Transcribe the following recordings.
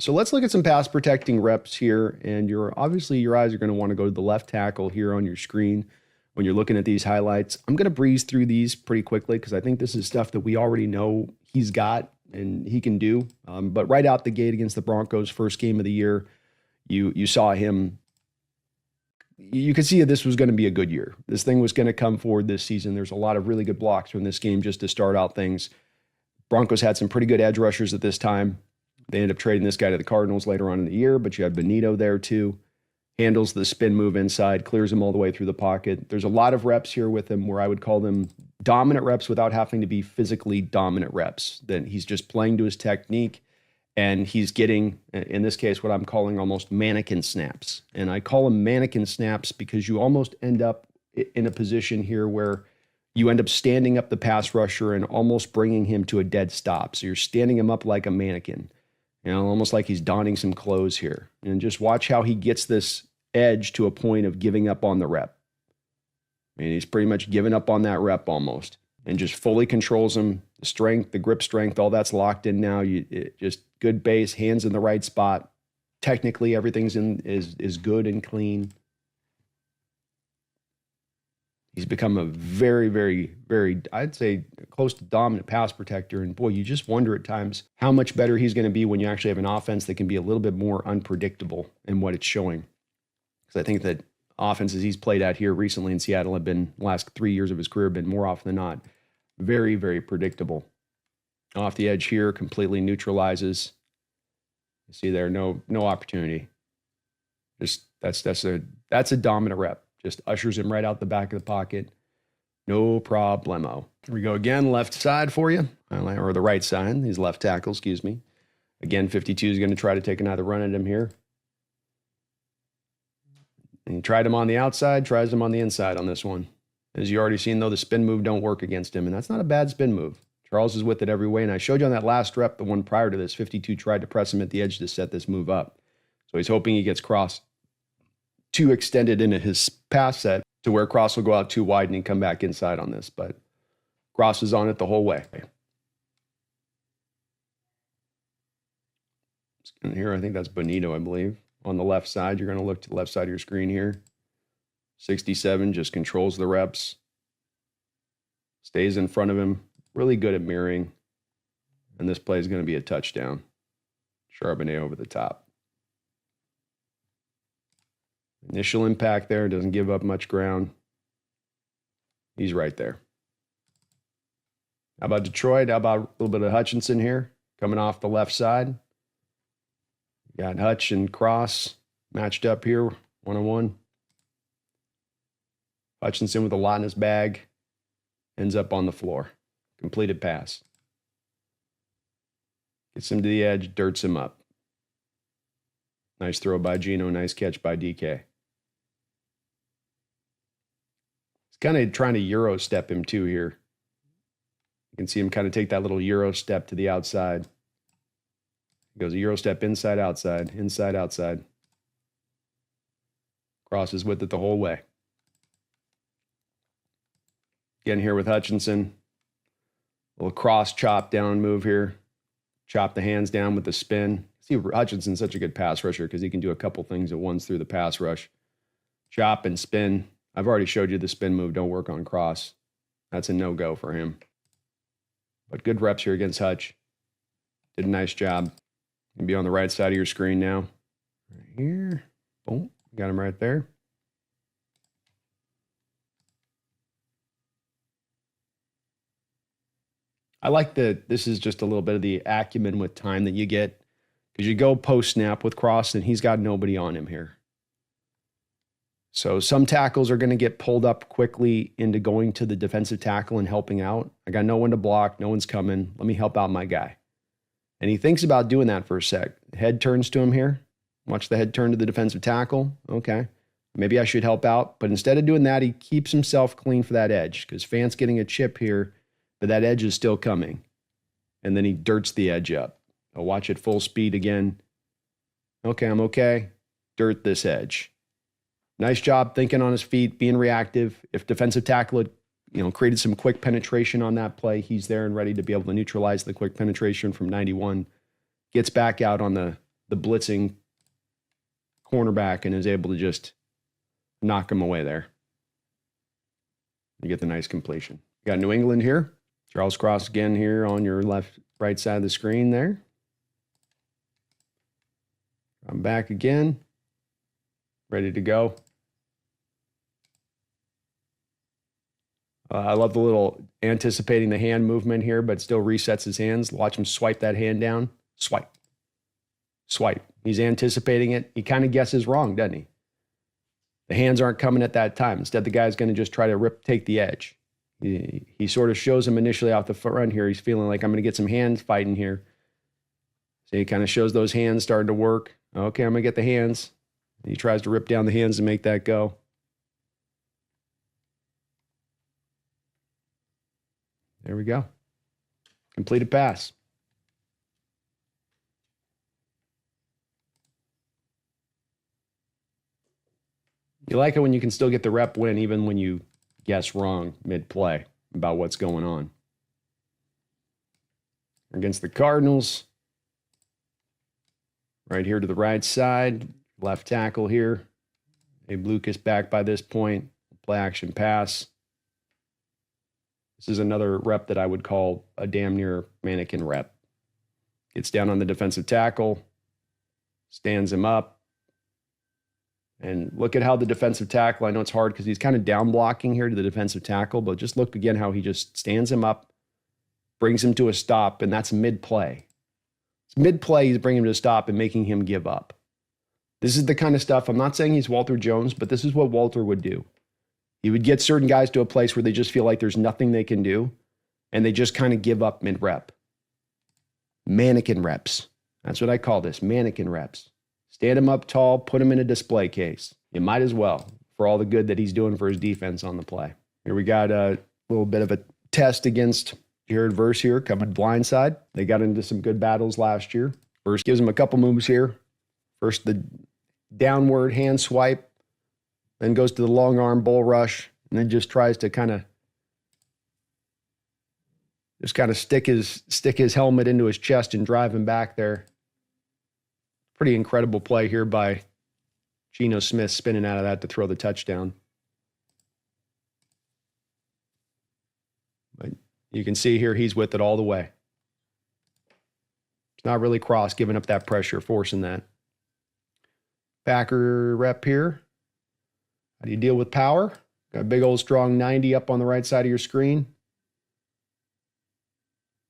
So let's look at some pass protecting reps here. And obviously your eyes are going to want to go to the left tackle here on your screen when you're looking at these highlights. I'm going to breeze through these pretty quickly because I think this is stuff that we already know he's got and he can do. But right out the gate against the Broncos, first game of the year, you saw him. You could see that this was going to be a good year. This thing was going to come forward this season. There's a lot of really good blocks from this game just to start out things. Broncos had some pretty good edge rushers at this time. They ended up trading this guy to the Cardinals later on in the year, but you had Benito there too. Handles the spin move inside, clears him all the way through the pocket. There's a lot of reps here with him where I would call them dominant reps without having to be physically dominant reps. That he's just playing to his technique, and he's getting, in this case, what I'm calling almost mannequin snaps. And I call them mannequin snaps because you almost end up in a position here where you end up standing up the pass rusher and almost bringing him to a dead stop. So you're standing him up like a mannequin. Almost like he's donning some clothes here. And just watch how he gets this edge to a point of giving up on the rep. He's pretty much given up on that rep almost and just fully controls him. The strength, the grip strength, all that's locked in now. Just good base, hands in the right spot. Technically, everything's is good and clean. He's become a very, very, very, I'd say, close to dominant pass protector. And boy, you just wonder at times how much better he's going to be when you actually have an offense that can be a little bit more unpredictable in what it's showing. Because I think that offenses he's played at here recently in Seattle have been, the last 3 years of his career, been more often than not, very, very predictable. Off the edge here, completely neutralizes. You see there, no opportunity. Just that's a dominant rep. Just ushers him right out the back of the pocket. No problemo. Here we go again, left side for you, or the right side. He's left tackle, excuse me. Again, 52 is going to try to take another run at him here. And he tried him on the outside, tries him on the inside on this one. As you already seen, though, the spin move don't work against him, and that's not a bad spin move. Charles is with it every way, and I showed you on that last rep, the one prior to this, 52 tried to press him at the edge to set this move up. So he's hoping he gets Cross too extended into his pass set to where Cross will go out too wide and he come back inside on this, but Cross is on it the whole way. And here, I think that's Benito, I believe. On the left side, you're going to look to the left side of your screen here. 67 just controls the reps. Stays in front of him. Really good at mirroring. And this play is going to be a touchdown. Charbonnet over the top. Initial impact there. Doesn't give up much ground. He's right there. How about Detroit? How about a little bit of Hutchinson here? Coming off the left side. Got Hutch and Cross matched up here, one-on-one. Hutchinson with a lot in his bag. Ends up on the floor. Completed pass. Gets him to the edge, dirts him up. Nice throw by Gino, nice catch by DK. He's kind of trying to Euro step him too here. You can see him kind of take that little Euro step to the outside. He goes a Euro step inside, outside, inside, outside. Crosses with it the whole way. Again here with Hutchinson. A little cross chop down move here. Chop the hands down with the spin. See, Hutchinson's such a good pass rusher because he can do a couple things at once through the pass rush. Chop and spin. I've already showed you the spin move. Don't work on Cross. That's a no-go for him. But good reps here against Hutch. Did a nice job. He'll be on the right side of your screen now. Right here. Boom. Got him right there. I like that this is just a little bit of the acumen with time that you get. Because you go post-snap with Cross, and he's got nobody on him here. So some tackles are going to get pulled up quickly into going to the defensive tackle and helping out. I got no one to block. No one's coming. Let me help out my guy. And he thinks about doing that for a sec. Head turns to him here. Watch the head turn to the defensive tackle. Okay. Maybe I should help out. But instead of doing that, he keeps himself clean for that edge because Fant's getting a chip here, but that edge is still coming. And then he dirts the edge up. I'll watch it full speed again. Okay, I'm okay. Dirt this edge. Nice job thinking on his feet, being reactive. If defensive tackle had, created some quick penetration on that play, he's there and ready to be able to neutralize the quick penetration from 91. Gets back out on the the blitzing cornerback and is able to just knock him away there. You get the nice completion. You got New England here. Charles Cross again here on your right side of the screen there. I'm back again. Ready to go. I love the little anticipating the hand movement here, but still resets his hands. Watch him swipe that hand down. Swipe. Swipe. He's anticipating it. He kind of guesses wrong, doesn't he? The hands aren't coming at that time. Instead, the guy's going to just try to take the edge. He sort of shows him initially off the front here. He's feeling like, I'm going to get some hands fighting here. So he kind of shows those hands starting to work. Okay, I'm going to get the hands. He tries to rip down the hands to make that go. There we go. Completed pass. You like it when you can still get the rep win even when you guess wrong mid-play about what's going on. Against the Cardinals. Right here to the right side. Left tackle here. Abe Lucas back by this point. Play action pass. This is another rep that I would call a damn near mannequin rep. Gets down on the defensive tackle. Stands him up. And look at how the defensive tackle, I know it's hard because he's kind of down blocking here to the defensive tackle, but just look again how he just stands him up, brings him to a stop, and that's mid-play. It's mid-play, he's bringing him to a stop and making him give up. This is the kind of stuff, I'm not saying he's Walter Jones, but this is what Walter would do. He would get certain guys to a place where they just feel like there's nothing they can do, and they just kind of give up mid-rep. Mannequin reps. That's what I call this, mannequin reps. Stand him up tall, put him in a display case. You might as well, for all the good that he's doing for his defense on the play. Here we got a little bit of a test against Jared Verse here, coming blindside. They got into some good battles last year. Verse gives him a couple moves here. First, the downward hand swipe, then goes to the long arm bull rush, and then just tries to kind of stick his helmet into his chest and drive him back there. Pretty incredible play here by Geno Smith spinning out of that to throw the touchdown. But you can see here he's with it all the way. It's not really Cross giving up that pressure, forcing that. Backer rep here. How do you deal with power? Got a big old strong 90 up on the right side of your screen.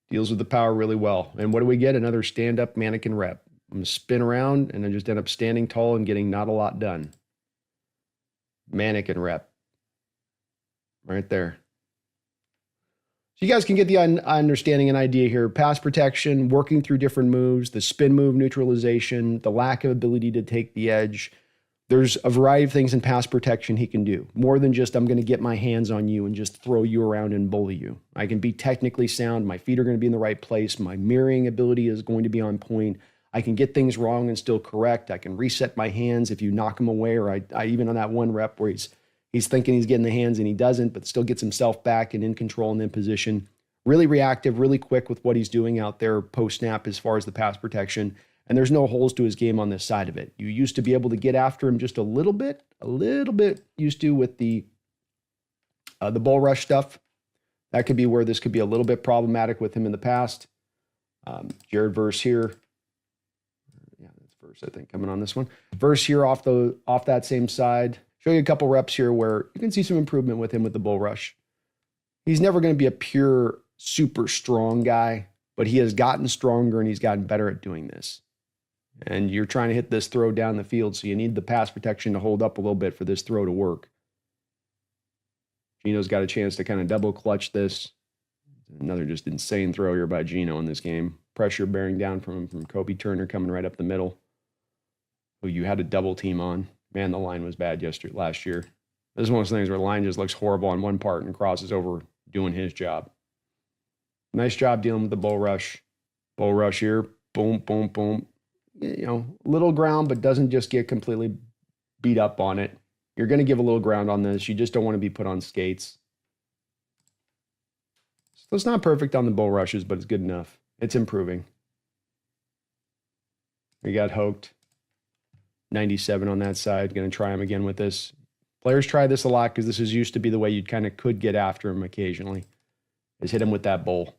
Deals with the power really well. And what do we get? Another stand-up mannequin rep. I'm going to spin around and then just end up standing tall and getting not a lot done. Mannequin rep. Right there. So you guys can get the understanding and idea here. Pass protection, working through different moves, the spin move neutralization, the lack of ability to take the edge. There's a variety of things in pass protection he can do. More than just, I'm going to get my hands on you and just throw you around and bully you. I can be technically sound. My feet are going to be in the right place. My mirroring ability is going to be on point. I can get things wrong and still correct. I can reset my hands if you knock him away, or I even on that one rep where he's thinking he's getting the hands and he doesn't, but still gets himself back and in control and in position. Really reactive, really quick with what he's doing out there post-snap as far as the pass protection. And there's no holes to his game on this side of it. You used to be able to get after him just a little bit used to with the bull rush stuff. That could be where this could be a little bit problematic with him in the past. Jared Verse here. Yeah, that's Verse, I think, coming on this one. Verse here off that same side. Show you a couple reps here where you can see some improvement with him with the bull rush. He's never going to be a pure, super strong guy, but he has gotten stronger and he's gotten better at doing this. And you're trying to hit this throw down the field, so you need the pass protection to hold up a little bit for this throw to work. Geno's got a chance to kind of double clutch this. Another just insane throw here by Geno in this game. Pressure bearing down from Kobe Turner coming right up the middle, who you had a double team on. Man, the line was bad last year. This is one of those things where the line just looks horrible on one part and crosses over doing his job. Nice job dealing with the bull rush. Bull rush here. Boom, boom, boom. You know, little ground, but doesn't just get completely beat up on it. You're going to give a little ground on this. You just don't want to be put on skates. So it's not perfect on the bull rushes, but it's good enough. It's improving. He got hoked. 97 on that side. Going to try him again with this. Players try this a lot because this is used to be the way you kind of could get after him occasionally. Is hit him with that bowl.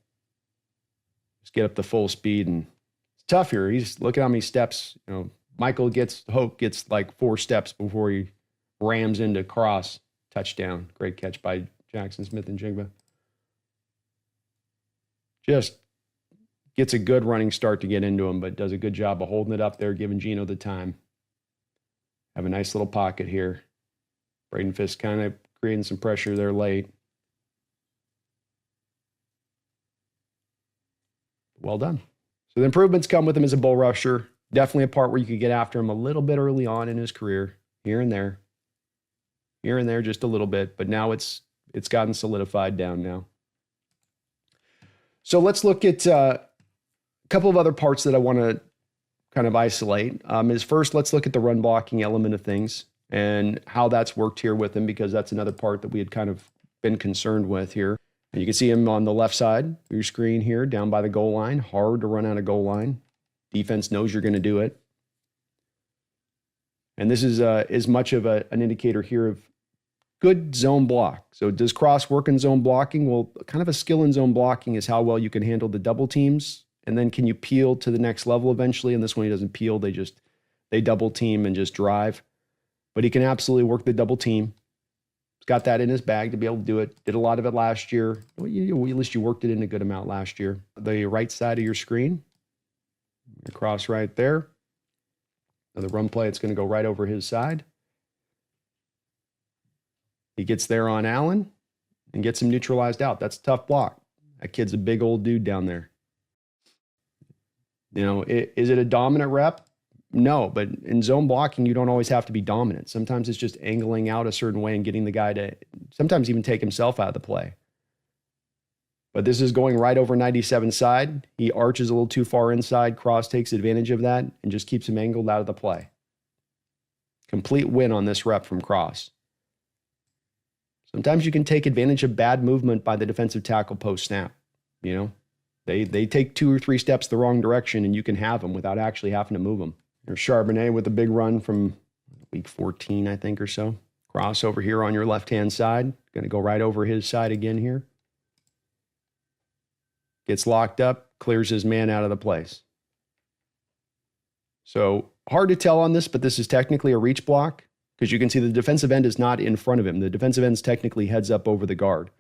Just get up to full speed, and it's tough here. He's look at how many steps. You know, Michael Hoke gets like 4 steps before he rams into cross. Touchdown. Great catch by Jackson Smith-Njigba. Just gets a good running start to get into him, but does a good job of holding it up there, giving Geno the time. Have a nice little pocket here. Braden Fisk kind of creating some pressure there late. Well done. So the improvements come with him as a bull rusher. Definitely a part where you could get after him a little bit early on in his career, here and there. Here and there just a little bit, but now it's gotten solidified down now. So let's look at a couple of other parts that I want to kind of isolate. Is first, let's look at the run blocking element of things and how that's worked here with him, because that's another part that we had kind of been concerned with here. And you can see him on the left side of your screen here, down by the goal line. Hard to run out of goal line. Defense knows you're going to do it. And this is as much of an indicator here of good zone block. So does Cross work in zone blocking? Well, kind of a skill in zone blocking is how well you can handle the double teams. And then can you peel to the next level eventually? And this one, he doesn't peel. They double team and just drive. But he can absolutely work the double team. He's got that in his bag to be able to do it. Did a lot of it last year. Well, at least you worked it in a good amount last year. The right side of your screen. Cross right there. Now the run play, it's going to go right over his side. He gets there on Allen and gets him neutralized out. That's a tough block. That kid's a big old dude down there. You know, is it a dominant rep? No, but in zone blocking, you don't always have to be dominant. Sometimes it's just angling out a certain way and getting the guy to sometimes even take himself out of the play. But this is going right over 97 side. He arches a little too far inside. Cross takes advantage of that and just keeps him angled out of the play. Complete win on this rep from Cross. Sometimes you can take advantage of bad movement by the defensive tackle post snap. You know, they take 2 or 3 steps the wrong direction and you can have them without actually having to move them. There's Charbonnet with a big run from week 14, I think, or so. Cross over here on your left-hand side. Going to go right over his side again here. Gets locked up, clears his man out of the place. So hard to tell on this, but this is technically a reach block because you can see the defensive end is not in front of him. The defensive end's technically heads up over the guard.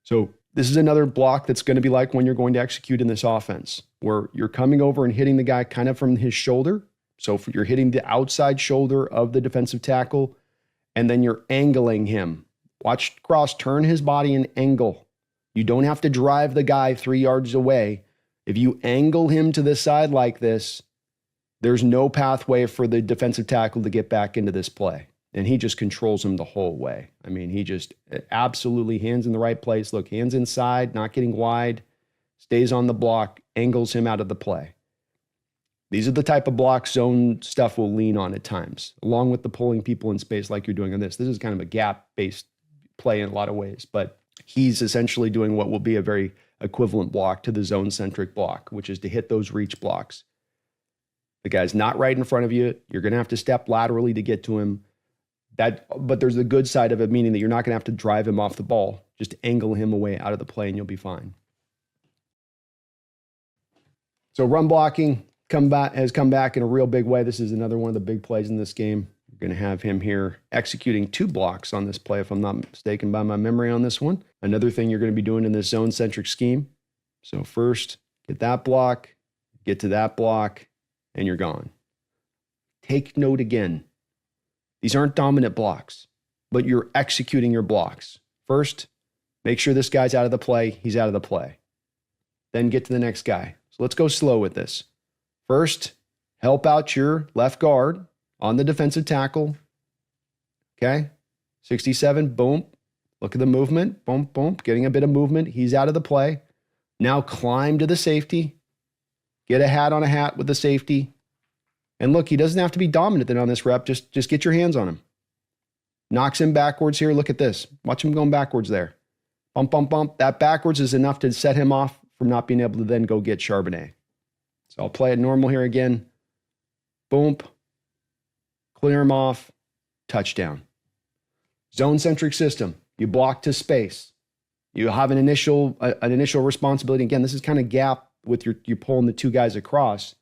So this is another block that's going to be like when you're going to execute in this offense, where you're coming over and hitting the guy kind of from his shoulder. So you're hitting the outside shoulder of the defensive tackle, and then you're angling him. Watch Cross turn his body and angle. You don't have to drive the guy 3 yards away. If you angle him to the side like this, there's no pathway for the defensive tackle to get back into this play. And he just controls him the whole way. I mean, he just absolutely hands in the right place. Look, hands inside, not getting wide, stays on the block, angles him out of the play. These are the type of block zone stuff we'll lean on at times, along with the pulling people in space like you're doing on this. This is kind of a gap-based play in a lot of ways, but he's essentially doing what will be a very equivalent block to the zone-centric block, which is to hit those reach blocks. The guy's not right in front of you. You're going to have to step laterally to get to him. But there's the good side of it, meaning that you're not going to have to drive him off the ball. Just angle him away out of the play and you'll be fine. So run blocking has come back in a real big way. This is another one of the big plays in this game. You're going to have him here executing 2 blocks on this play, if I'm not mistaken by my memory on this one. Another thing you're going to be doing in this zone-centric scheme. So first, get that block, get to that block, and you're gone. Take note again. These aren't dominant blocks, but you're executing your blocks. First, make sure this guy's out of the play. He's out of the play. Then get to the next guy. So let's go slow with this. First, help out your left guard on the defensive tackle. Okay? 67, boom. Look at the movement. Boom, boom. Getting a bit of movement. He's out of the play. Now climb to the safety. Get a hat on a hat with the safety. And look, he doesn't have to be dominant then on this rep. Just get your hands on him. Knocks him backwards here. Look at this. Watch him going backwards there. Bump, bump, bump. That backwards is enough to set him off from not being able to then go get Charbonnet. So I'll play it normal here again. Boom. Clear him off. Touchdown. Zone-centric system. You block to space. You have an initial responsibility. Again, this is kind of gap with you're pulling the two guys across,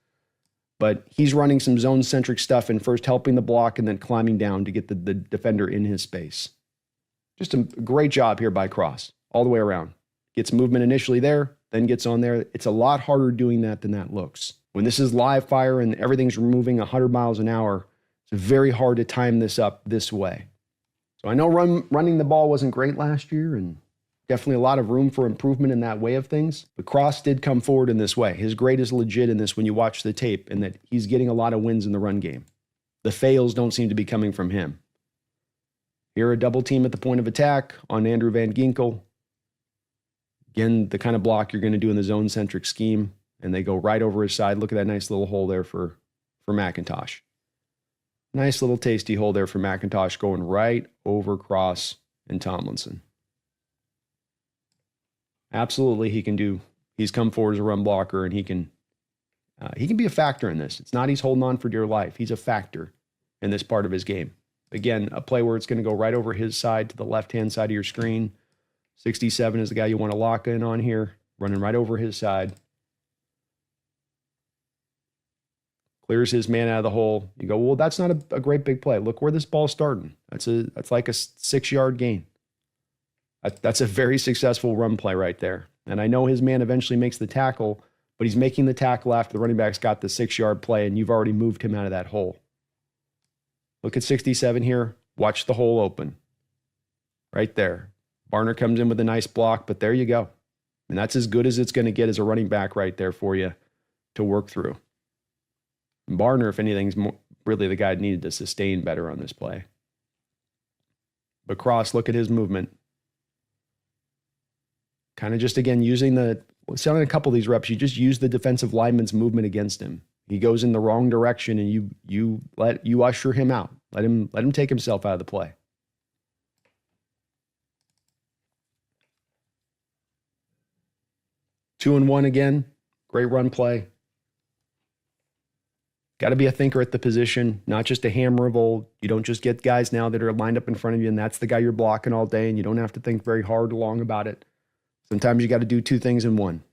but he's running some zone-centric stuff and first helping the block and then climbing down to get the defender in his space. Just a great job here by Cross all the way around. Gets movement initially there, then gets on there. It's a lot harder doing that than that looks. When this is live fire and everything's moving 100 miles an hour, it's very hard to time this up this way. So I know running the ball wasn't great last year, and definitely a lot of room for improvement in that way of things. But Cross did come forward in this way. His grade is legit in this when you watch the tape, and that he's getting a lot of wins in the run game. The fails don't seem to be coming from him. Here, a double team at the point of attack on Andrew Van Ginkel. Again, the kind of block you're going to do in the zone-centric scheme, and they go right over his side. Look at that nice little hole there for McIntosh. Nice little tasty hole there for McIntosh going right over Cross and Tomlinson. Absolutely, he's come forward as a run blocker, and he can be a factor in this. It's not he's holding on for dear life. He's a factor in this part of his game. Again, a play where it's going to go right over his side to the left-hand side of your screen. 67 is the guy you want to lock in on here, running right over his side. Clears his man out of the hole. You go, well, that's not a great big play. Look where this ball's starting. That's like a 6-yard gain. That's a very successful run play right there. And I know his man eventually makes the tackle, but he's making the tackle after the running back's got the 6-yard play, and you've already moved him out of that hole. Look at 67 here. Watch the hole open. Right there. Barner comes in with a nice block, but there you go. And that's as good as it's going to get as a running back right there for you to work through. And Barner, if anything's really the guy that needed to sustain better on this play. But Cross, look at his movement. Kind of just, again, using a couple of these reps, you just use the defensive lineman's movement against him. He goes in the wrong direction, and you usher him out. Let him take himself out of the play. Two and one again. Great run play. Got to be a thinker at the position, not just a hammer of old. You don't just get guys now that are lined up in front of you, and that's the guy you're blocking all day, and you don't have to think very hard or long about it. Sometimes you got to do two things in one.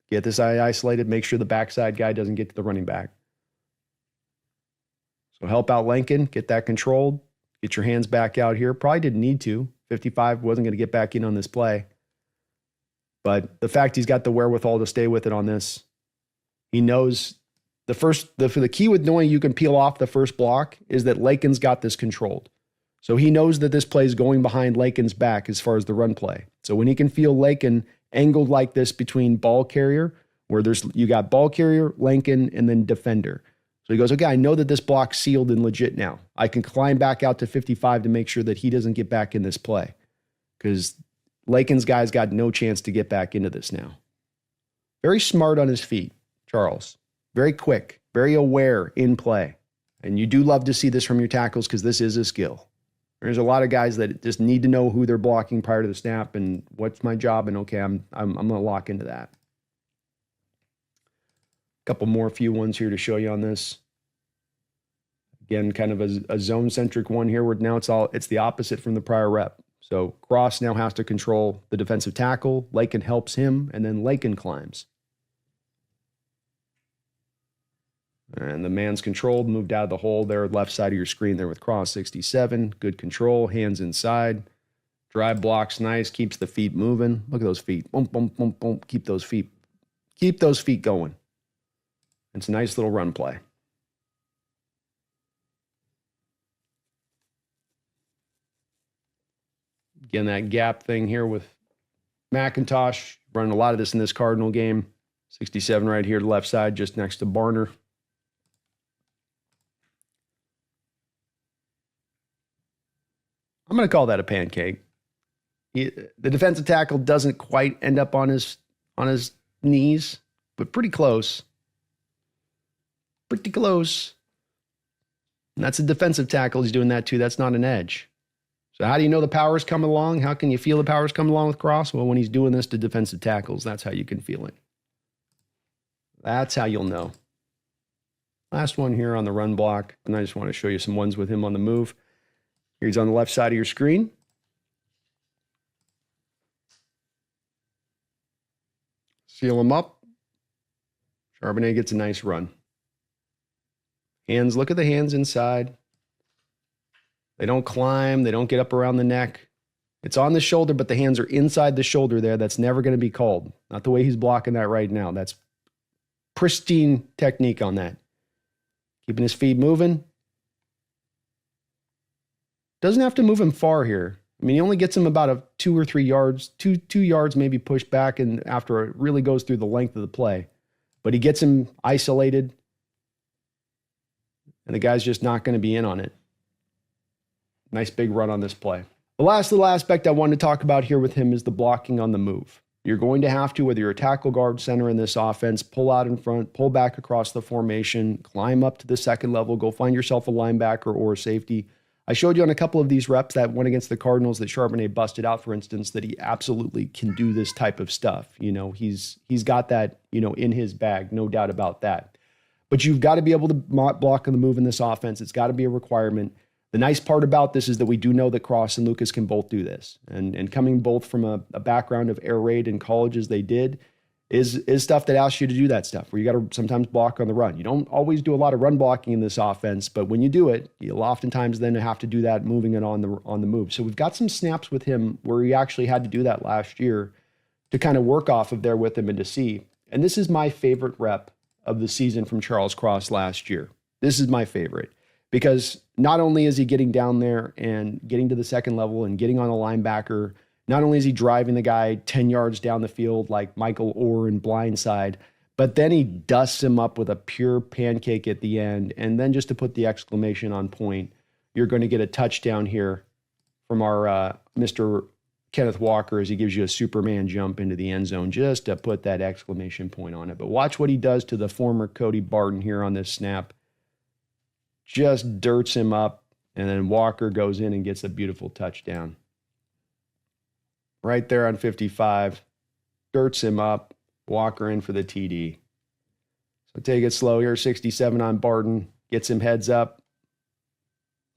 Get this eye isolated, make sure the backside guy doesn't get to the running back. So help out Lincoln, get that controlled, get your hands back out here. Probably didn't need to. 55 wasn't going to get back in on this play. But the fact he's got the wherewithal to stay with it on this, he knows the key with knowing you can peel off the first block is that Lakin's got this controlled. So he knows that this play is going behind Lakin's back as far as the run play. So when he can feel Lakin angled like this between ball carrier, where you got ball carrier, Lincoln, and then defender. So he goes, okay, I know that this block's sealed and legit now. I can climb back out to 55 to make sure that he doesn't get back in this play. Because Lakin's guy's got no chance to get back into this now. Very smart on his feet, Charles. Very quick, very aware in play. And you do love to see this from your tackles because this is a skill. There's a lot of guys that just need to know who they're blocking prior to the snap and what's my job, and okay, I'm going to lock into that. A couple more few ones here to show you on this. Again, kind of a zone-centric one here where now it's the opposite from the prior rep. So Cross now has to control the defensive tackle. Lakin helps him, and then Lakin climbs. And the man's controlled, moved out of the hole there, left side of your screen there with Cross, 67. Good control, hands inside. Drive blocks nice, keeps the feet moving. Look at those feet. Boom, boom, boom, boom. Keep those feet going. It's a nice little run play. Again, that gap thing here with McIntosh. Running a lot of this in this Cardinal game. 67 right here to the left side, just next to Barner. I'm going to call that a pancake. The defensive tackle doesn't quite end up on his knees, but pretty close. Pretty close. And that's a defensive tackle. He's doing that too. That's not an edge. So how do you know the power's coming along? How can you feel the power's coming along with Cross? Well, when he's doing this to defensive tackles, that's how you can feel it. That's how you'll know. Last one here on the run block, and I just want to show you some ones with him on the move. He's on the left side of your screen. Seal him up. Charbonnet gets a nice run. Hands, look at the hands inside. They don't climb. They don't get up around the neck. It's on the shoulder, but the hands are inside the shoulder there. That's never going to be called. Not the way he's blocking that right now. That's pristine technique on that. Keeping his feet moving. Doesn't have to move him far here. I mean, he only gets him about 2 or 3 yards, two yards maybe pushed back, and after it really goes through the length of the play. But he gets him isolated, and the guy's just not going to be in on it. Nice big run on this play. The last little aspect I wanted to talk about here with him is the blocking on the move. You're going to have to, whether you're a tackle, guard, center in this offense, pull out in front, pull back across the formation, climb up to the second level, go find yourself a linebacker or a safety. I showed you on a couple of these reps that went against the Cardinals that Charbonnet busted out, for instance, that he absolutely can do this type of stuff. You know, he's got that, in his bag, no doubt about that. But you've got to be able to block on the move in this offense. It's got to be a requirement. The nice part about this is that we do know that Cross and Lucas can both do this. And coming both from a background of air raid in college as they did is stuff that asks you to do that stuff, where you got to sometimes block on the run. You don't always do a lot of run blocking in this offense, but when you do it, you'll oftentimes then have to do that moving it on the move. So we've got some snaps with him where he actually had to do that last year to kind of work off of there with him and to see. And this is my favorite rep of the season from Charles Cross last year. This is my favorite. Because not only is he getting down there and getting to the second level and getting on a linebacker, not only is he driving the guy 10 yards down the field like Michael Orr in blindside, but then he dusts him up with a pure pancake at the end. And then just to put the exclamation on point, you're going to get a touchdown here from our Mr. Kenneth Walker as he gives you a Superman jump into the end zone just to put that exclamation point on it. But watch what he does to the former Cody Barton here on this snap. Just dirts him up, and then Walker goes in and gets a beautiful touchdown. Right there on 55, dirts him up, Walker in for the TD. So take it slow here, 67 on Barton, gets him heads up.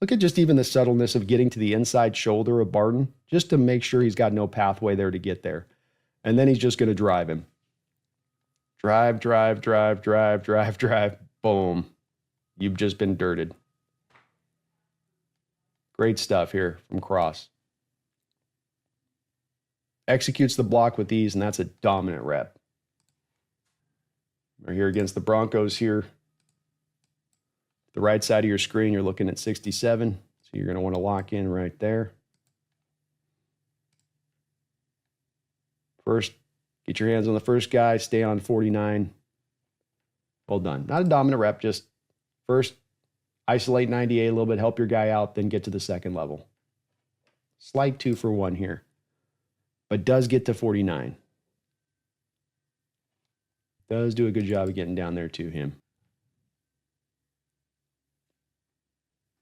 Look at just even the subtleness of getting to the inside shoulder of Barton, just to make sure he's got no pathway there to get there. And then he's just going to drive him. Drive, boom. You've just been dirted. Great stuff here from Cross. Executes the block with ease, and that's a dominant rep. We're here against the Broncos here. The right side of your screen, you're looking at 67. So you're going to want to lock in right there. First, get your hands on the first guy, stay on 49. Well done. Not a dominant rep, just first, isolate 98 a little bit, help your guy out, then get to the second level. Slight 2 for 1 here, but does get to 49. Does do a good job of getting down there to him.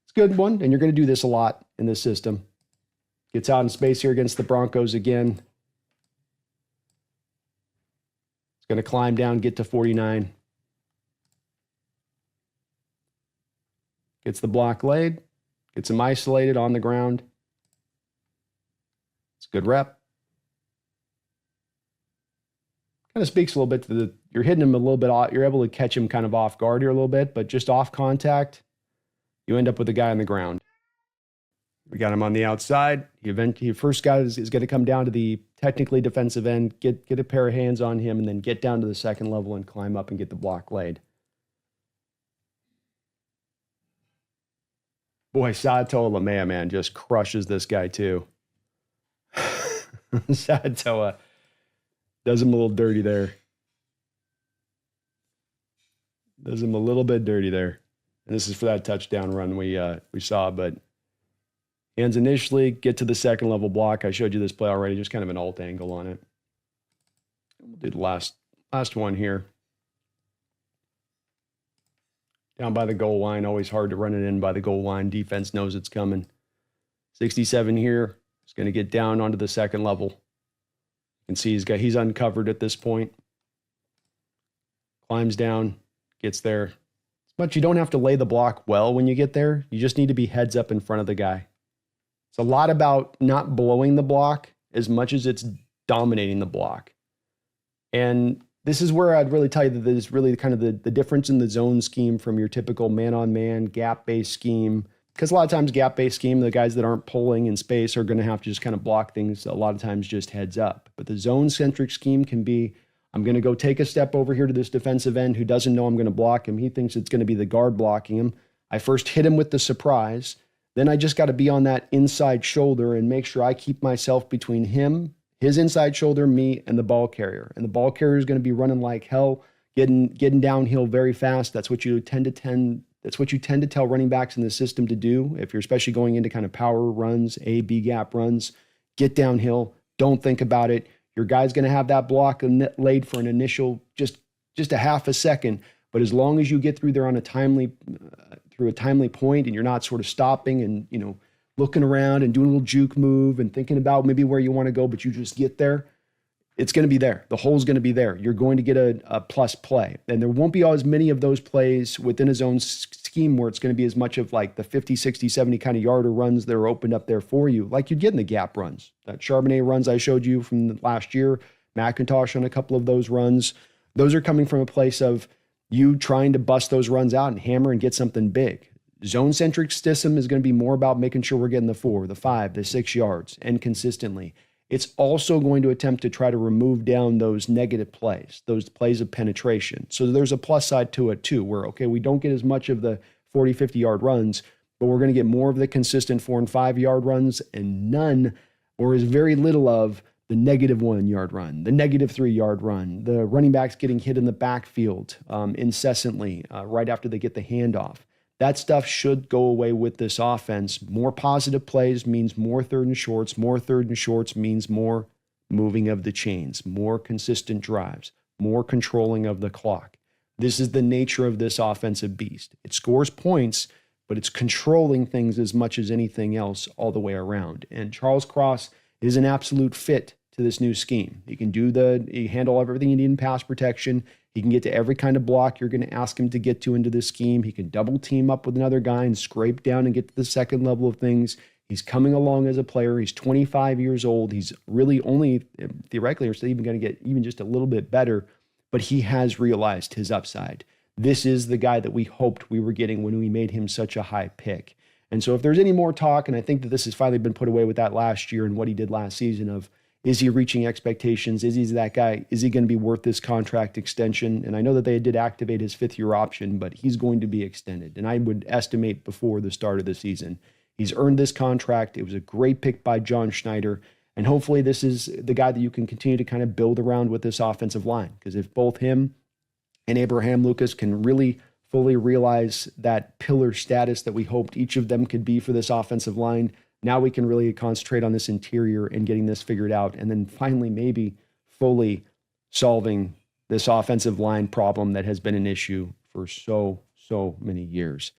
It's a good one, and you're going to do this a lot in this system. Gets out in space here against the Broncos again. It's going to climb down, get to 49. Gets the block laid, gets him isolated on the ground. It's a good rep. Kind of speaks a little bit to you're hitting him a little bit off. You're able to catch him kind of off guard here a little bit, but just off contact, you end up with the guy on the ground. We got him on the outside. Your first guy is going to come down to the technically defensive end, get a pair of hands on him, and then get down to the second level and climb up and get the block laid. Boy, Saatoa Lamea, man, just crushes this guy too. Saatoa does him a little dirty there. Does him a little bit dirty there. And this is for that touchdown run we saw, but hands initially, get to the second level block. I showed you this play already, just kind of an alt angle on it. We'll do the last one here. Down by the goal line, always hard to run it in by the goal line. Defense knows it's coming. 67 here. He's going to get down onto the second level. You can see he's uncovered at this point. Climbs down, gets there. But you don't have to lay the block well when you get there. You just need to be heads up in front of the guy. It's a lot about not blowing the block as much as it's dominating the block. And this is where I'd really tell you that there's really kind of the difference in the zone scheme from your typical man-on-man, gap-based scheme. Because a lot of times gap-based scheme, the guys that aren't pulling in space are going to have to just kind of block things a lot of times just heads up. But the zone-centric scheme can be, I'm going to go take a step over here to this defensive end who doesn't know I'm going to block him. He thinks it's going to be the guard blocking him. I first hit him with the surprise. Then I just got to be on that inside shoulder and make sure I keep myself between him, his inside shoulder, me, and the ball carrier. And the ball carrier is going to be running like hell, getting downhill very fast. That's what you tend to tell running backs in the system to do. If you're especially going into kind of power runs, A, B gap runs, get downhill. Don't think about it. Your guy's going to have that block laid for an initial just a half a second. But as long as you get through there on a timely point, and you're not sort of stopping and looking around and doing a little juke move and thinking about maybe where you want to go, but you just get there, it's going to be there. The hole's going to be there. You're going to get a plus play. And there won't be as many of those plays within a zone scheme where it's going to be as much of like the 50, 60, 70 kind of yarder runs that are opened up there for you, like you'd get in the gap runs. That Charbonnet runs I showed you from last year, McIntosh on a couple of those runs, those are coming from a place of you trying to bust those runs out and hammer and get something big. Zone-centric system is going to be more about making sure we're getting the 4, the 5, the 6 yards and consistently. It's also going to attempt to try to remove down those negative plays, those plays of penetration. So there's a plus side to it too, where, okay, we don't get as much of the 40, 50 yard runs, but we're going to get more of the consistent 4 and 5 yard runs and none or as very little of the negative 1 yard run, the negative 3 yard run, the running backs getting hit in the backfield incessantly right after they get the handoff. That stuff should go away with this offense. More positive plays means more third and shorts. More third and shorts means more moving of the chains, more consistent drives, more controlling of the clock. This is the nature of this offensive beast. It scores points, but it's controlling things as much as anything else all the way around. And Charles Cross is an absolute fit to this new scheme. He can he handle everything you need in pass protection. He can get to every kind of block you're going to ask him to get to into this scheme. He can double team up with another guy and scrape down and get to the second level of things. He's coming along as a player. He's 25 years old. He's really only, theoretically, or still even going to get even just a little bit better, but he has realized his upside. This is the guy that we hoped we were getting when we made him such a high pick. And so if there's any more talk, and I think that this has finally been put away with that last year and what he did last season of, is he reaching expectations? Is he that guy? Is he going to be worth this contract extension? And I know that they did activate his 5th-year option, but he's going to be extended. And I would estimate before the start of the season. He's earned this contract. It was a great pick by John Schneider. And hopefully this is the guy that you can continue to kind of build around with this offensive line. Because if both him and Abraham Lucas can really fully realize that pillar status that we hoped each of them could be for this offensive line, now we can really concentrate on this interior and getting this figured out. And then finally, maybe fully solving this offensive line problem that has been an issue for so many years.